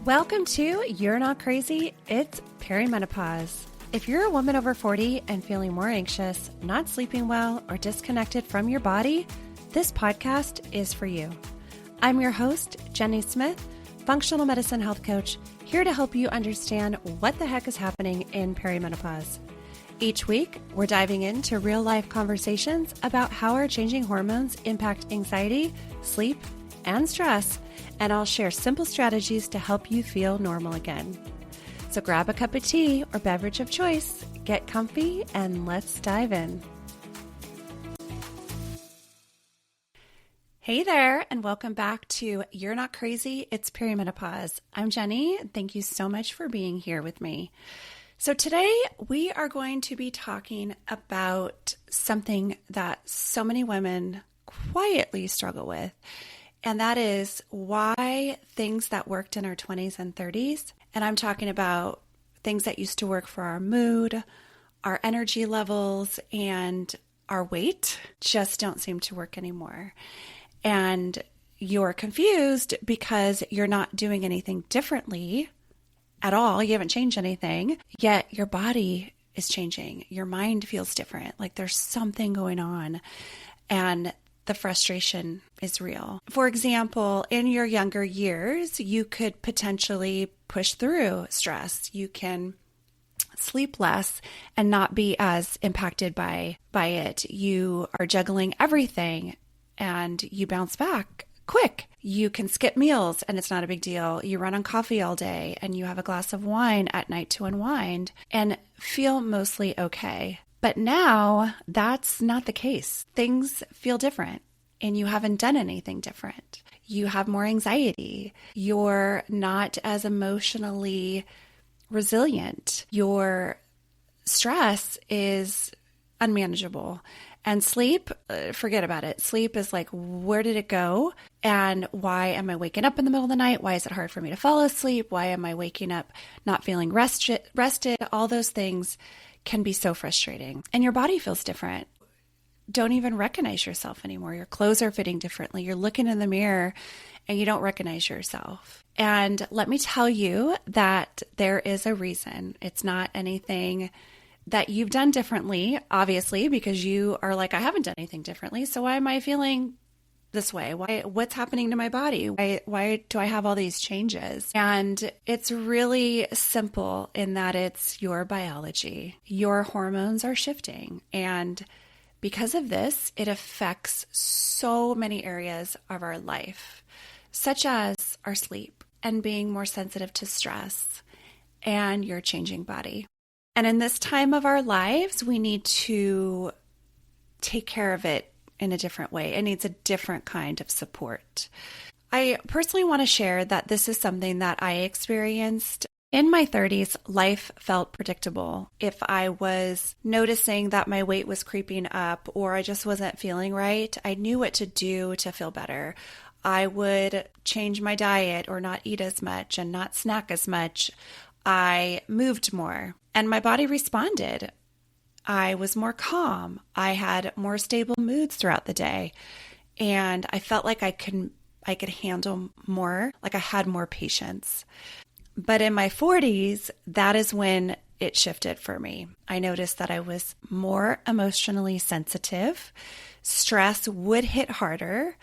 Welcome to You're Not Crazy, It's Perimenopause. If you're a woman over 40 and feeling more anxious, not sleeping well, or disconnected from your body, this podcast is for you. I'm your host, Jenny Smith, functional medicine health coach, here to help you understand what the heck is happening in perimenopause. Each week, we're diving into real-life conversations about how our changing hormones impact anxiety, sleep, and stress, and I'll share simple strategies to help you feel normal again. So grab a cup of tea or beverage of choice, get comfy, and let's dive in. Hey there, and welcome back to You're Not Crazy, It's Perimenopause. I'm Jenny. Thank you so much for being here with me. So today we are going to be talking about something that so many women quietly struggle with, and that is why things that worked in our 20s and 30s, and I'm talking about things that used to work for our mood, our energy levels, and our weight, just don't seem to work anymore. And you're confused because you're not doing anything differently at all. You haven't changed anything, yet your body is changing. Your mind feels different, like there's something going on. And the frustration is real. For example, in your younger years, you could potentially push through stress. You can sleep less and not be as impacted by it. You are juggling everything and you bounce back quick. You can skip meals and it's not a big deal. You run on coffee all day and you have a glass of wine at night to unwind and feel mostly okay. But now that's not the case. Things feel different and you haven't done anything different. You have more anxiety. You're not as emotionally resilient. Your stress is unmanageable. And sleep, forget about it. Sleep is like, where did it go? And why am I waking up in the middle of the night? Why is it hard for me to fall asleep? Why am I waking up not feeling rested? All those things can be so frustrating. And your body feels different. Don't even recognize yourself anymore. Your clothes are fitting differently. You're looking in the mirror and you don't recognize yourself. And let me tell you that there is a reason. It's not anything that you've done differently, obviously, because you are like, I haven't done anything differently. So why am I feeling this way? What's happening to my body? Why do I have all these changes? And it's really simple in that it's your biology. Your hormones are shifting. And because of this, it affects so many areas of our life, such as our sleep and being more sensitive to stress and your changing body. And in this time of our lives, we need to take care of it in a different way. It needs a different kind of support. I personally want to share that this is something that I experienced. In my 30s, life felt predictable. If I was noticing that my weight was creeping up or I just wasn't feeling right, I knew what to do to feel better. I would change my diet or not eat as much and not snack as much. I moved more and my body responded. I was more calm. I had more stable moods throughout the day. And I felt like I could handle more, like I had more patience. But in my 40s, that is when it shifted for me. I noticed that I was more emotionally sensitive. Stress would hit harder.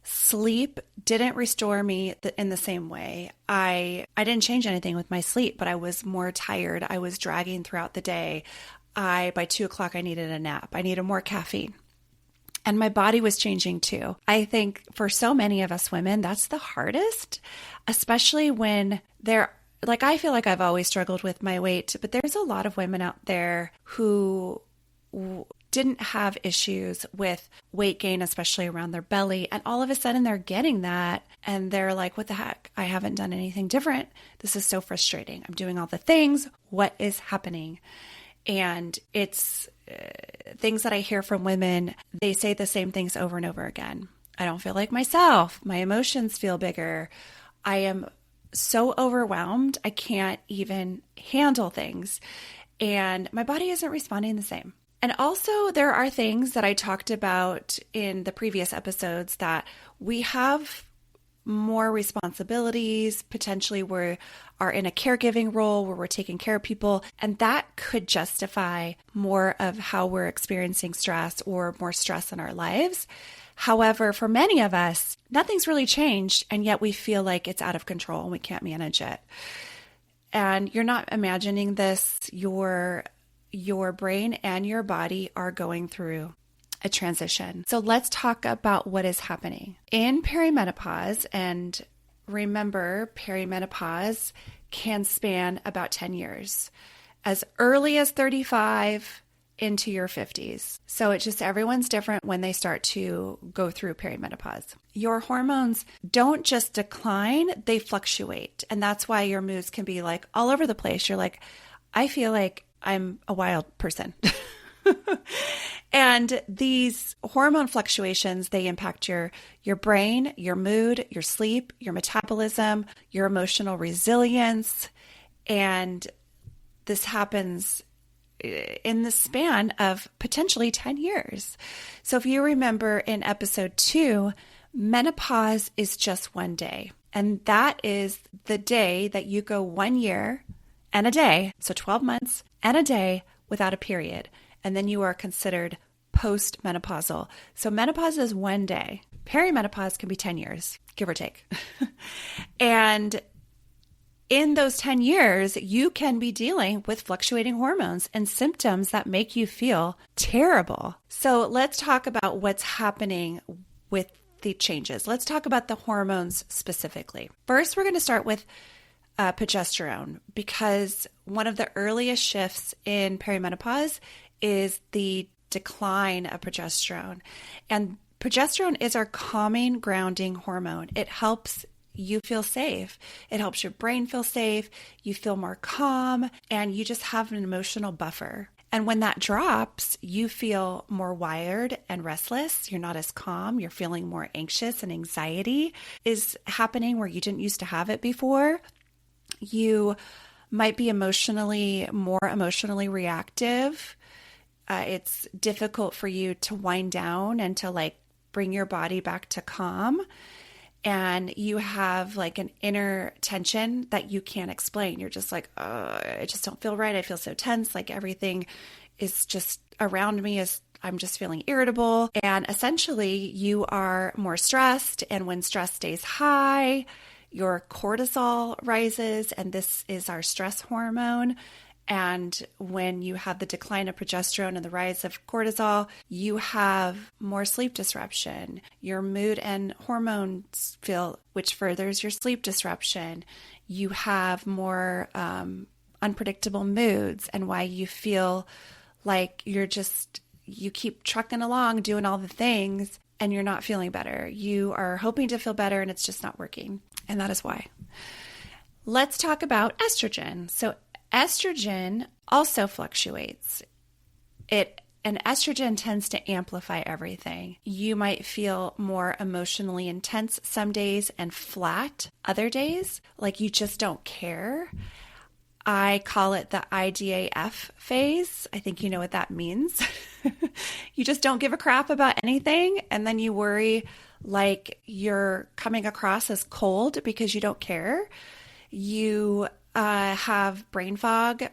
Sleep didn't restore me in the same way. I didn't change anything with my sleep, but I was more tired. I was dragging throughout the day. By 2 o'clock, I needed a nap. I needed more caffeine. And my body was changing too. I think for so many of us women, that's the hardest, especially when I feel like I've always struggled with my weight, but there's a lot of women out there who didn't have issues with weight gain, especially around their belly. And all of a sudden they're getting that and they're like, what the heck? I haven't done anything different. This is so frustrating. I'm doing all the things. What is happening? And it's things that I hear from women. They say the same things over and over again. I don't feel like myself. My emotions feel bigger. I am so overwhelmed. I can't even handle things. And my body isn't responding the same. And also there are things that I talked about in the previous episodes that we have more responsibilities, potentially we are in a caregiving role where we're taking care of people, and that could justify more of how we're experiencing stress or more stress in our lives. However, for many of us, nothing's really changed, and yet we feel like it's out of control and we can't manage it. And you're not imagining this. Your brain and your body are going through a transition. So let's talk about what is happening in perimenopause. And remember, perimenopause can span about 10 years, as early as 35 into your 50s. So it's just everyone's different when they start to go through perimenopause. Your hormones don't just decline, they fluctuate. And that's why your moods can be like all over the place. You're like, I feel like I'm a wild person. And these hormone fluctuations, they impact your brain, your mood, your sleep, your metabolism, your emotional resilience. And this happens in the span of potentially 10 years. So if you remember in episode 2, menopause is just one day. And that is the day that you go 1 year and a day, so 12 months and a day without a period. And then you are considered postmenopausal. So menopause is 1 day. Perimenopause can be 10 years, give or take. And in those 10 years, you can be dealing with fluctuating hormones and symptoms that make you feel terrible. So let's talk about what's happening with the changes. Let's talk about the hormones specifically. First, we're going to start with progesterone, because one of the earliest shifts in perimenopause is the decline of progesterone. And progesterone is our calming, grounding hormone. It helps you feel safe. It helps your brain feel safe. You feel more calm, and you just have an emotional buffer. And when that drops, you feel more wired and restless. You're not as calm. You're feeling more anxious, and anxiety is happening where you didn't used to have it before. You might be more emotionally reactive. It's difficult for you to wind down and to bring your body back to calm. And you have an inner tension that you can't explain. You're just like, I just don't feel right. I feel so tense. Everything is just around me I'm just feeling irritable. And essentially you are more stressed. And when stress stays high, your cortisol rises, and this is our stress hormone. And when you have the decline of progesterone and the rise of cortisol, you have more sleep disruption. Your mood and hormones which furthers your sleep disruption. You have more unpredictable moods, and why you feel like you keep trucking along, doing all the things, and you're not feeling better. You are hoping to feel better, and it's just not working. And that is why. Let's talk about estrogen. So estrogen also fluctuates. And estrogen tends to amplify everything. You might feel more emotionally intense some days and flat other days, like you just don't care. I call it the IDAF phase. I think you know what that means. You just don't give a crap about anything, and then you worry like you're coming across as cold because you don't care. You have brain fog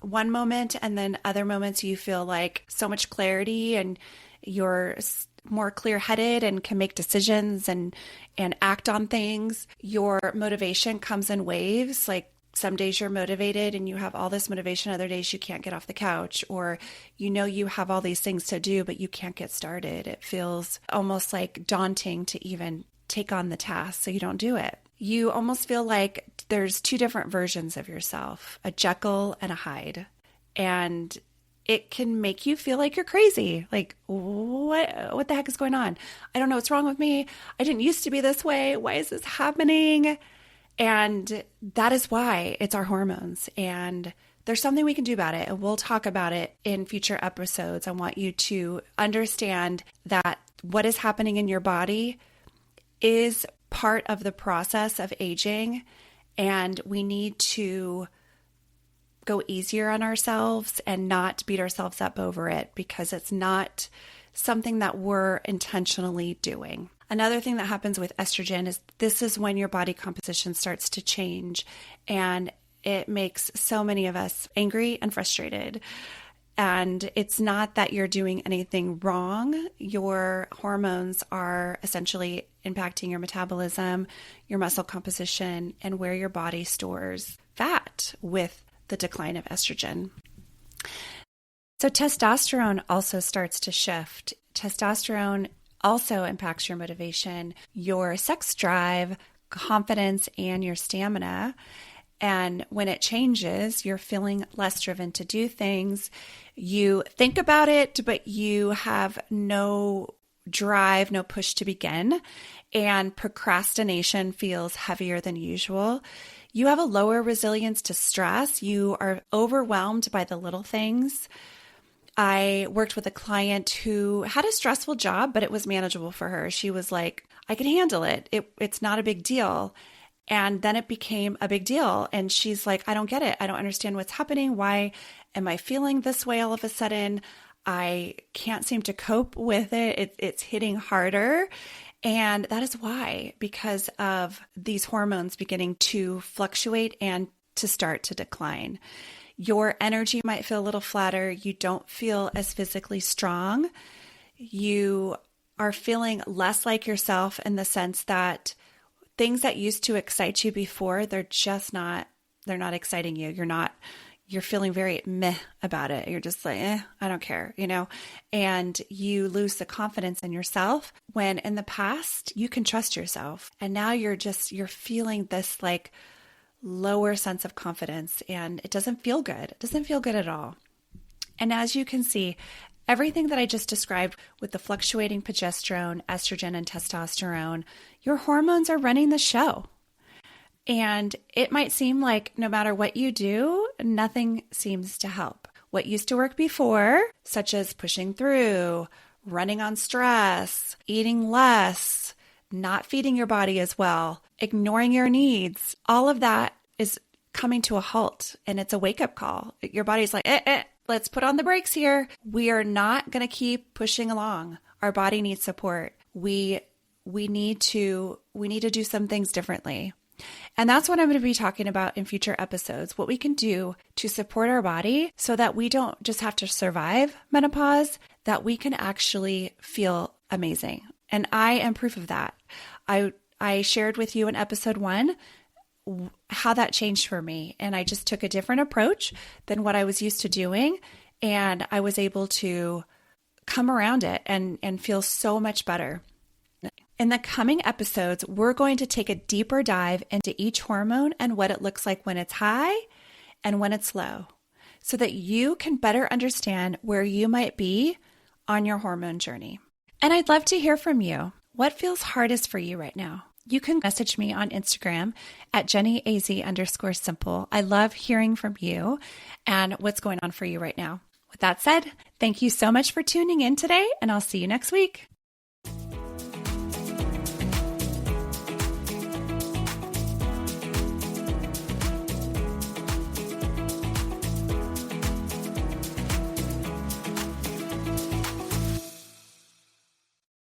one moment, and then other moments you feel like so much clarity, and you're more clear-headed and can make decisions and act on things. Your motivation comes in waves. Some days you're motivated and you have all this motivation. Other days you can't get off the couch, or you have all these things to do, but you can't get started. It feels almost daunting to even take on the task, so you don't do it. You almost feel like there's two different versions of yourself, a Jekyll and a Hyde. And it can make you feel like you're crazy. What the heck is going on? I don't know what's wrong with me. I didn't used to be this way. Why is this happening? And that is why it's our hormones. And there's something we can do about it. And we'll talk about it in future episodes. I want you to understand that what is happening in your body is part of the process of aging, and we need to go easier on ourselves and not beat ourselves up over it, because it's not something that we're intentionally doing. Another thing that happens with estrogen is this is when your body composition starts to change, and it makes so many of us angry and frustrated. And it's not that you're doing anything wrong. Your hormones are essentially impacting your metabolism, your muscle composition, and where your body stores fat with the decline of estrogen. So testosterone also starts to shift. Testosterone also impacts your motivation, your sex drive, confidence, and your stamina. And when it changes, you're feeling less driven to do things. You think about it, but you have no drive, no push to begin. And procrastination feels heavier than usual. You have a lower resilience to stress. You are overwhelmed by the little things. I worked with a client who had a stressful job, but it was manageable for her. She was like, I can handle it. It's not a big deal. And then it became a big deal. And she's like, I don't get it. I don't understand what's happening. Why am I feeling this way all of a sudden? I can't seem to cope with it. It's hitting harder. And that is why, because of these hormones beginning to fluctuate and to start to decline. Your energy might feel a little flatter. You don't feel as physically strong. You are feeling less like yourself in the sense that things that used to excite you before, they're not exciting you. You're feeling very meh about it. You're just like, I don't care, and you lose the confidence in yourself when in the past you can trust yourself. And now you're feeling this like lower sense of confidence, and it doesn't feel good. It doesn't feel good at all. And as you can see, everything that I just described with the fluctuating progesterone, estrogen, and testosterone, your hormones are running the show. And it might seem like no matter what you do, nothing seems to help. What used to work before, such as pushing through, running on stress, eating less, not feeding your body as well, ignoring your needs, all of that is coming to a halt, and it's a wake-up call. Your body's like, let's put on the brakes here. We are not going to keep pushing along. Our body needs support. We need to do some things differently. And that's what I'm going to be talking about in future episodes, what we can do to support our body so that we don't just have to survive menopause, that we can actually feel amazing. And I am proof of that. I shared with you in episode 1 how that changed for me. And I just took a different approach than what I was used to doing. And I was able to come around it and feel so much better. In the coming episodes, we're going to take a deeper dive into each hormone and what it looks like when it's high and when it's low, so that you can better understand where you might be on your hormone journey. And I'd love to hear from you. What feels hardest for you right now? You can message me on Instagram at JennyAZ_simple. I love hearing from you and what's going on for you right now. With that said, thank you so much for tuning in today, and I'll see you next week.